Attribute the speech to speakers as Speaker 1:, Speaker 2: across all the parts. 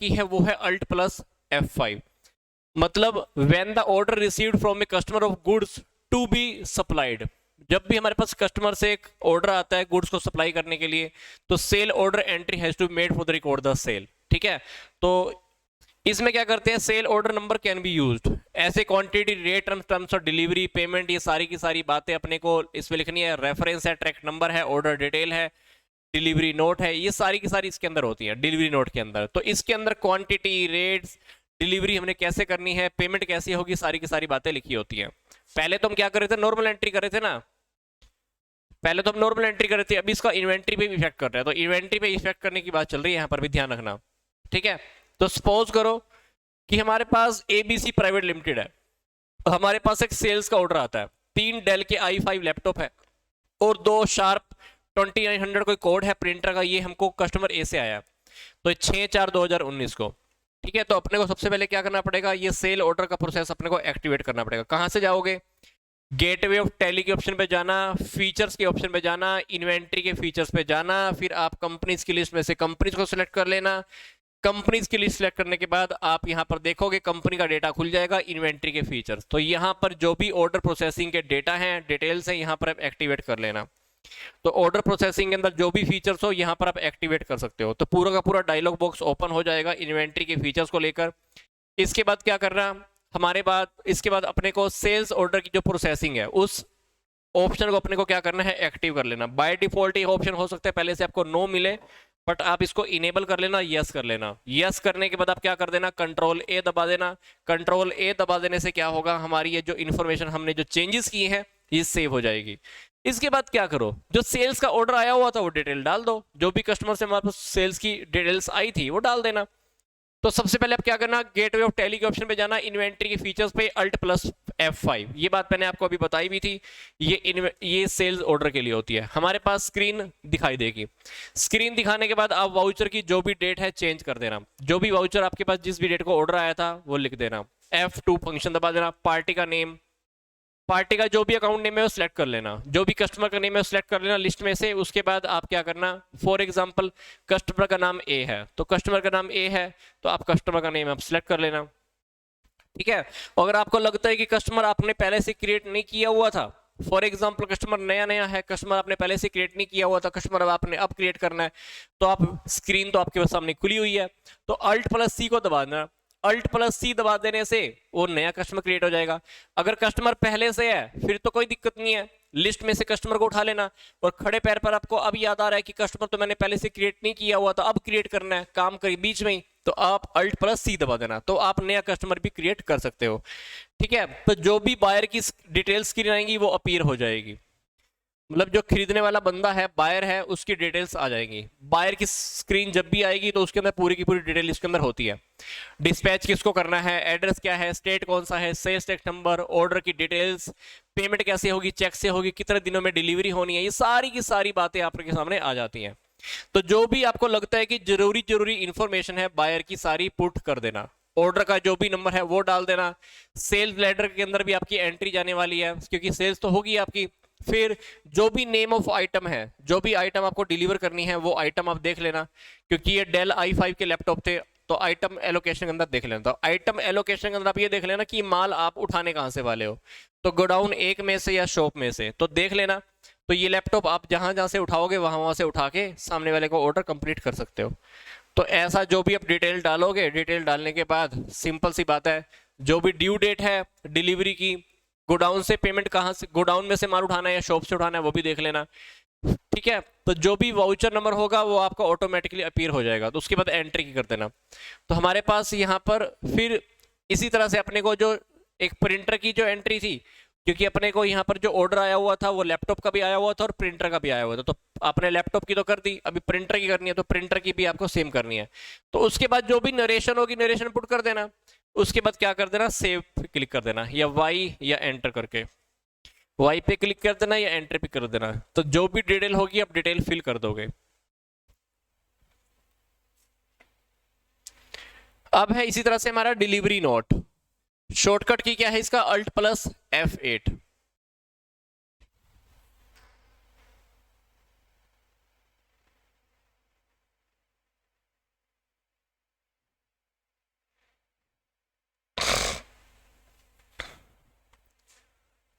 Speaker 1: की है वो है अल्ट प्लस F5। मतलब when the order received from a customer of goods to be supplied, जब भी हमारे पास कस्टमर से एक ऑर्डर आता है गुड्स को सप्लाई करने के लिए, तो sale order entry has to be made for the record the sale. ठीक है, तो इसमें क्या करते हैं, sale order number can be used, ऐसे quantity, rate, terms of delivery, payment, ये सारी की सारी बातें अपने को इसमें लिखनी है। रेफरेंस है, ट्रैक नंबर है, ऑर्डर डिटेल है, डिलीवरी नोट है, ये सारी की सारी इसके अंदर होती है डिलीवरी नोट के अंदर। तो इसके अंदर क्वांटिटी, रेट्स, डिलीवरी हमने कैसे करनी है, पेमेंट कैसी होगी, सारी की सारी बातें लिखी होती हैं। पहले तो हम क्या कर रहे थे, नॉर्मल एंट्री कर रहे थे ना, पहले तो हम नॉर्मल एंट्री कर रहे थे, अभी इसका इन्वेंट्री पे भी इफेक्ट कर रहे हैं। तो इन्वेंट्री पे इफेक्ट करने की बात चल रही है, यहाँ पर भी ध्यान रखना। ठीक है, तो सपोज करो कि हमारे पास ABC प्राइवेट लिमिटेड है, हमारे पास एक सेल्स का ऑर्डर आता है, 3 डेल के i5 लैपटॉप है और 2 शार्प 2900 कोई कोड है प्रिंटर का, ये हमको कस्टमर ए से आया, तो 6/4/2019 को। ठीक है, तो अपने को सबसे पहले क्या करना पड़ेगा, ये सेल ऑर्डर का प्रोसेस अपने को एक्टिवेट करना पड़ेगा। कहां से जाओगे, गेटवे ऑफ टैली के ऑप्शन पे जाना, फीचर्स के ऑप्शन पे जाना, इन्वेंट्री के फीचर्स पे जाना, फिर आप कंपनीज की लिस्ट में से कंपनीज को सिलेक्ट कर लेना। कंपनीज की लिस्ट सेलेक्ट करने के बाद आप यहां पर देखोगे कंपनी का डेटा खुल जाएगा, इन्वेंट्री के फीचर्स। तो यहां पर जो भी ऑर्डर प्रोसेसिंग के डेटा हैं, डिटेल्स हैं, यहां पर आप एक्टिवेट कर लेना। तो ऑर्डर प्रोसेसिंग के अंदर जो भी फीचर्स हो यहां पर आप एक्टिवेट कर सकते हो। तो पूरा का पूरा डायलॉग बॉक्स ओपन हो जाएगा इन्वेंट्री के फीचर्स को लेकर। इसके बाद क्या करना हमारे बाद, इसके बाद अपने को सेल्स ऑर्डर की जो प्रोसेसिंग है उस ऑप्शन को अपने को क्या करना है, एक्टिव कर लेना। बाय डिफॉल्ट ये ऑप्शन हो सकता है पहले से आपको नो मिले, बट आप इसको इनेबल कर लेना, यस कर लेना। यस करने के बाद आप क्या कर देना, कंट्रोल ए दबा देना। कंट्रोल ए दबा देने से क्या होगा, हमारी ये जो इन्फॉर्मेशन हमने जो चेंजेस किए हैं ये सेव हो जाएगी। इसके बाद क्या करो, जो सेल्स का ऑर्डर आया हुआ था वो डिटेल डाल दो, जो भी कस्टमर से हमारे पास सेल्स की डिटेल्स आई थी वो डाल देना। तो सबसे पहले आप क्या करना, गेटवे ऑफ टैली के ऑप्शन पे जाना, इन्वेंट्री के फीचर्स पे अल्ट प्लस F5, ये बात मैंने आपको अभी बताई भी थी। ये सेल्स ऑर्डर के लिए होती है। हमारे पास स्क्रीन दिखाई देगी, स्क्रीन दिखाने के बाद आप वाउचर की जो भी डेट है चेंज कर देना। जो भी वाउचर आपके पास जिस भी डेट को ऑर्डर आया था वो लिख देना। F2 फंक्शन दबा देना। पार्टी का नेम, पार्टी का जो भी अकाउंट नेम है वो सिलेक्ट कर लेना, जो भी कस्टमर का नेम है वो सिलेक्ट कर लेना लिस्ट में से। उसके बाद आप क्या करना, फॉर एग्जांपल कस्टमर का नाम ए है, तो कस्टमर का नाम ए है तो आप कस्टमर का नेम आप सिलेक्ट कर लेना। ठीक है, अगर आपको लगता है कि कस्टमर आपने पहले से क्रिएट नहीं किया हुआ था, फॉर एग्जाम्पल कस्टमर नया नया है, कस्टमर आपने पहले से क्रिएट नहीं किया हुआ था, कस्टमर अब आपने अब क्रिएट करना है, तो आप स्क्रीन तो आपके सामने खुली हुई है, तो अल्ट प्लस सी को दबा देना। अल्ट प्लस सी दबा देने से वो नया कस्टमर क्रिएट हो जाएगा। अगर कस्टमर पहले से है फिर तो कोई दिक्कत नहीं है, लिस्ट में से कस्टमर को उठा लेना। और खड़े पैर पर आपको अब याद आ रहा है कि कस्टमर तो मैंने पहले से क्रिएट नहीं किया हुआ था, अब क्रिएट करना है, काम करी बीच में ही, तो आप अल्ट प्लस सी दबा देना, तो आप नया कस्टमर भी क्रिएट कर सकते हो। ठीक है, तो जो भी बायर की डिटेल्स स्क्रीन आएंगी वो अपीयर हो जाएगी, मतलब जो खरीदने वाला बंदा है, बायर है, उसकी डिटेल्स आ जाएंगी। बायर की स्क्रीन जब भी आएगी तो उसके अंदर पूरी की पूरी डिटेल इसके अंदर होती है। डिस्पैच किसको करना है, एड्रेस क्या है, स्टेट कौन सा है, सेल्स टैक्स नंबर, ऑर्डर की डिटेल्स, पेमेंट कैसे होगी, चेक से होगी, कितने दिनों में डिलीवरी होनी है, ये सारी की सारी बातें आपके सामने आ जाती हैं। तो जो भी आपको लगता है कि जरूरी जरूरी इंफॉर्मेशन है बायर की, सारी पुट कर देना। ऑर्डर का जो भी नंबर है वो डाल देना। सेल्स लेटर के अंदर भी आपकी एंट्री जाने वाली है क्योंकि सेल्स तो होगी आपकी। फिर जो भी नेम ऑफ आइटम है, जो भी आइटम आपको डिलीवर करनी है वो आइटम आप देख लेना, क्योंकि ये डेल i5 के लैपटॉप थे तो आइटम एलोकेशन के अंदर देख लेना। तो आइटम एलोकेशन के अंदर आप ये देख लेना कि माल आप उठाने कहां से वाले हो, तो गोडाउन 1 में से या शॉप में से, तो देख लेना। तो ये लैपटॉप आप जहां जहां से उठाओगे वहां वहां से उठा के सामने वाले को ऑर्डर कंप्लीट कर सकते हो। तो ऐसा जो भी आप डिटेल डालोगे, डिटेल डालने के बाद सिंपल सी बात है, जो भी ड्यू डेट है डिलीवरी की, गोडाउन से पेमेंट कहाँ से, गोडाउन में से माल उठाना है या शॉप से उठाना है वो भी देख लेना। ठीक है, तो जो भी वाउचर नंबर होगा वो आपका ऑटोमेटिकली अपीयर हो जाएगा, तो उसके बाद एंट्री की कर देना। तो हमारे पास यहाँ पर फिर इसी तरह से अपने को जो एक प्रिंटर की जो एंट्री थी, क्योंकि अपने को यहाँ पर जो ऑर्डर आया हुआ था वो लैपटॉप का भी आया हुआ था और प्रिंटर का भी आया हुआ था, तो आपने लैपटॉप की तो कर दी, अभी प्रिंटर की करनी है, तो प्रिंटर की भी आपको सेम करनी है। तो उसके बाद जो भी नरेशन होगी नरेशन पुट कर देना। उसके बाद क्या कर देना, सेव पे क्लिक कर देना, या वाई या एंटर करके, वाई पे क्लिक कर देना या एंटर पे कर देना। तो जो भी डिटेल होगी आप डिटेल फिल कर दोगे। अब है इसी तरह से हमारा डिलीवरी नोट, शॉर्टकट की क्या है इसका, अल्ट प्लस F8।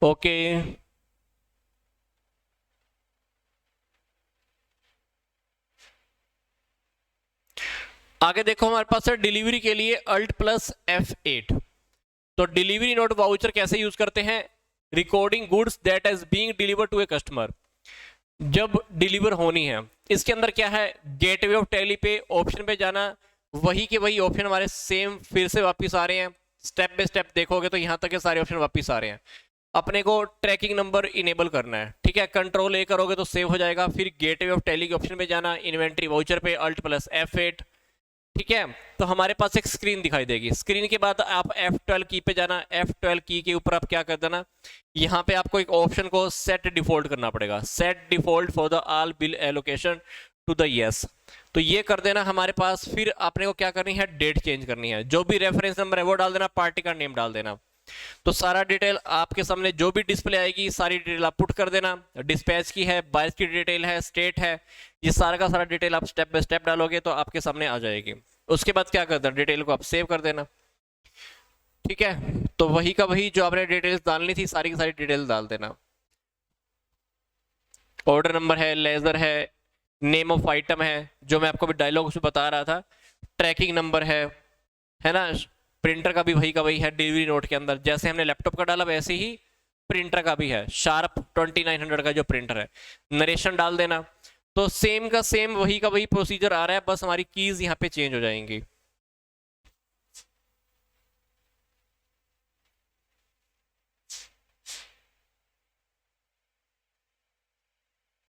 Speaker 1: ओके, आगे देखो हमारे पास है डिलीवरी के लिए अल्ट प्लस F8। तो डिलीवरी नोट वाउचर कैसे यूज करते हैं? Recording goods that as being deliver to a customer, जब डिलीवर होनी है। इसके अंदर क्या है, गेटवे ऑफ टैली पे ऑप्शन पे जाना, वही के वही ऑप्शन हमारे सेम फिर से वापस आ रहे हैं। स्टेप बाय स्टेप देखोगे तो यहाँ तक के सारे ऑप्शन वापस आ रहे हैं। अपने को ट्रैकिंग नंबर इनेबल करना है, ठीक है, कंट्रोल ए करोगे तो सेव हो जाएगा। फिर गेटवे ऑफ टैली के ऑप्शन पे जाना, इन्वेंट्री वाउचर पे अल्ट प्लस F8, ठीक है। तो हमारे पास एक स्क्रीन दिखाई देगी। स्क्रीन के बाद आप F12 की पे जाना। F12 की के ऊपर आप क्या कर देना, यहाँ पे आपको एक ऑप्शन को सेट डिफॉल्ट करना पड़ेगा, set default for the all bill allocation to the yes. तो ये कर देना हमारे पास। फिर आपने को क्या करनी है, डेट चेंज करनी है। जो भी रेफरेंस नंबर है वो डाल देना, पार्टी का नेम डाल देना। तो सारा डिटेल आपके सामने जो भी डिस्प्ले आएगी सारी डिटेल आप पुट कर देना। डिस्पैच की है, बायस की डिटेल है, स्टेट है, ये सारा का सारा डिटेल आप स्टेप बाय स्टेप डालोगे तो आपके सामने आ जाएगी। उसके बाद क्या कर देना, डिटेल को आप सेव कर देना, ठीक है। तो वही का वही जो आपने डिटेल्स डालनी थी सारी की सारी डिटेल डाल देना। ऑर्डर नंबर है, लेजर है, नेम ऑफ आइटम है जो मैं आपको डायलॉग उसमें बता रहा था, ट्रैकिंग नंबर है ना। प्रिंटर का भी वही का वही है डिलीवरी नोट के अंदर, जैसे हमने लैपटॉप का डाला वैसे ही प्रिंटर का भी है, शार्प 2900 का जो प्रिंटर है। नरेशन डाल देना। तो सेम का सेम वही का वही प्रोसीजर आ रहा है, बस हमारी कीज यहाँ पे चेंज हो जाएंगी।